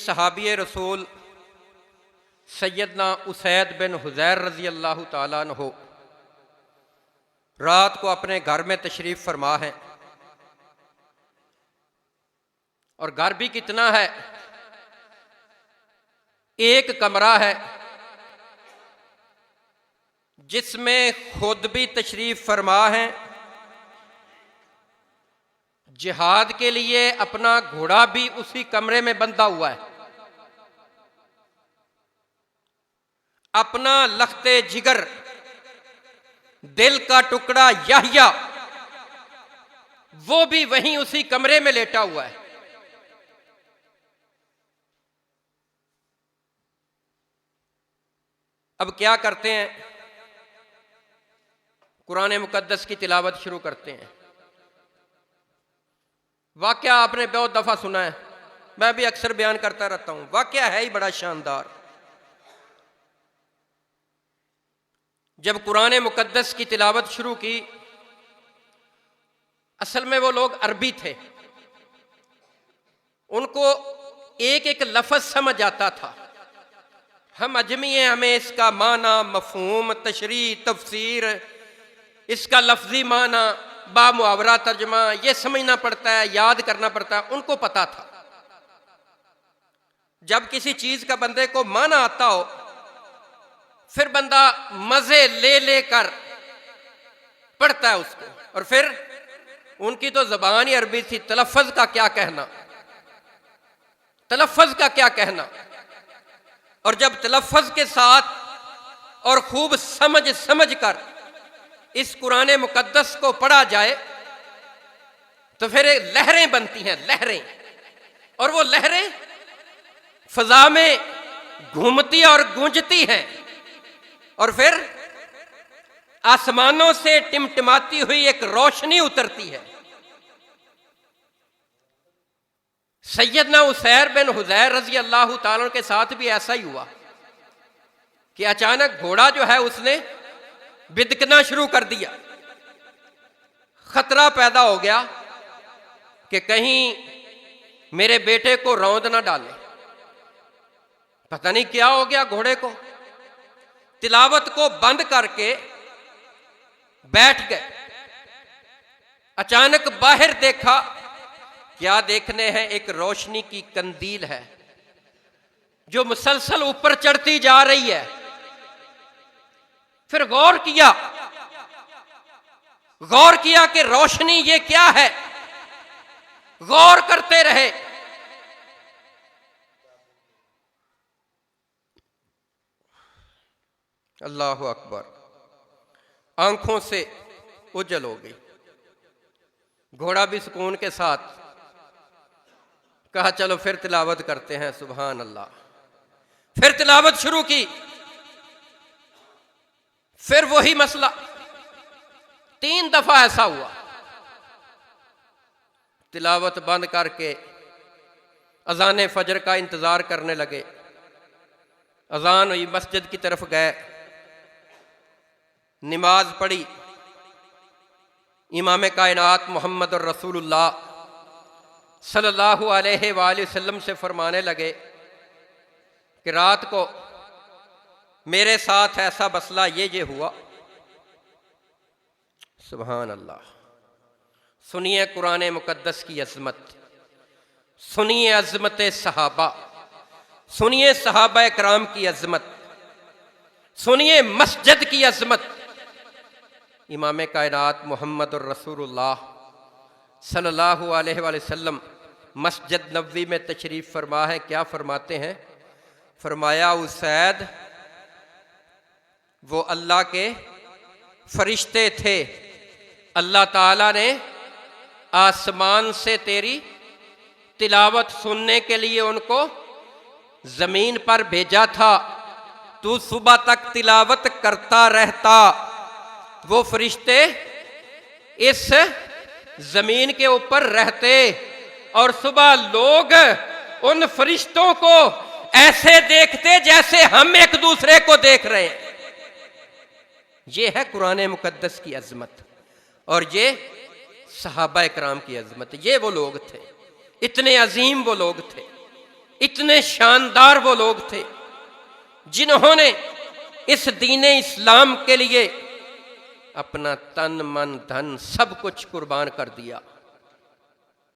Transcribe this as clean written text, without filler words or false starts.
सहाबी रसूल सैयदना उसैद बिन हुज़ैर रज़ी अल्लाह ताला अन्हु रात को अपने घर में तशरीफ़ फरमा है, और घर भी कितना है, एक कमरा है जिसमें खुद भी तशरीफ़ फरमा है, जिहाद के लिए अपना घोड़ा भी उसी कमरे में बंधा हुआ है, अपना लख्ते जिगर दिल का टुकड़ा याह्या वो भी वहीं उसी कमरे में लेटा हुआ है। अब क्या करते हैं, कुरान मुकद्दस की तिलावत शुरू करते हैं। वाकया आपने बहुत दफा सुना है, मैं भी अक्सर बयान करता रहता हूं। वाकया है ही बड़ा शानदार। जब कुरान मुकद्दस की तिलावत शुरू की, असल में वो लोग अरबी थे, उनको एक एक लफ्ज समझ आता था। हम अजमी हैं, हमें इसका माना, मफहूम, तशरीह, तफसीर, इसका लफ्जी माना, बा मुहावरा तर्जमा ये समझना पड़ता है, याद करना पड़ता है। उनको पता था जब किसी चीज का बंदे को माना आता हो, फिर बंदा मजे ले लेकर पढ़ता है उसको। और फिर उनकी तो जबान ही अरबी थी, तलफ़्फ़ुज़ का क्या कहना, तलफ़्फ़ुज़ का क्या कहना। और जब तलफ़्फ़ुज़ के साथ और खूब समझ समझ कर इस कुरान मुकद्दस को पढ़ा जाए तो फिर लहरें बनती हैं, लहरें। और वो लहरें फजा में घूमती और गूंजती हैं, और फिर आसमानों से टिमटिमाती हुई एक रोशनी उतरती है। सैयदना उसैर बिन हुज़ैर रज़ी अल्लाह ताला के साथ भी ऐसा ही हुआ कि अचानक घोड़ा जो है उसने बिदकना शुरू कर दिया। खतरा पैदा हो गया कि कहीं मेरे बेटे को रौंद ना डाले। पता नहीं क्या हो गया घोड़े को। तिलावत को बंद करके बैठ गए। अचानक बाहर देखा, क्या देखने हैं, एक रोशनी की कंदील है जो मुसलसल ऊपर चढ़ती जा रही है। फिर गौर किया कि रोशनी ये क्या है। गौर करते रहे। अल्लाहु अकबर। आंखों से उजल हो गई। घोड़ा भी सुकून के साथ कहा चलो फिर तिलावत करते हैं। सुभान अल्लाह। फिर तिलावत शुरू की। फिर वही मसला, 3 दफा ऐसा हुआ। तिलावत बंद करके अजान फजर का इंतजार करने लगे। अजान हुई, मस्जिद की तरफ गए, नमाज पढ़ी। इमाम कायनात मोहम्मद और रसूलुल्लाह सल्लल्लाहु अलैहि वसल्लम से फरमाने लगे कि रात को मेरे साथ ऐसा मसला ये हुआ। सुभान अल्लाह। सुनिए कुरान मुकद्दस की अज़मत, सुनिए अज़मत सहाबा, सुनिए सहाबा कराम की अज़मत, सुनिए मस्जिद की अज़मत। इमाम कायनात मोहम्मद और रसूलुल्लाह सल्लल्लाहु अलैहि वसल्लम मस्जिद नबवी में तशरीफ़ फरमा है। क्या फरमाते हैं? फरमाया उसैद वो अल्लाह के फरिश्ते थे, अल्लाह ताला ने आसमान से तेरी तिलावत सुनने के लिए उनको जमीन पर भेजा था। तू सुबह तक तिलावत करता रहता। वो फरिश्ते इस जमीन के ऊपर रहते और सुबह लोग उन फरिश्तों को ऐसे देखते जैसे हम एक दूसरे को देख रहे हैं। ये है कुरान मुकद्दस की अजमत और ये सहाबा कराम की अजमत। ये वो लोग थे, इतने अजीम वो लोग थे, इतने शानदार वो लोग थे जिन्होंने इस दीन इस्लाम के लिए अपना तन मन धन सब कुछ कुर्बान कर दिया।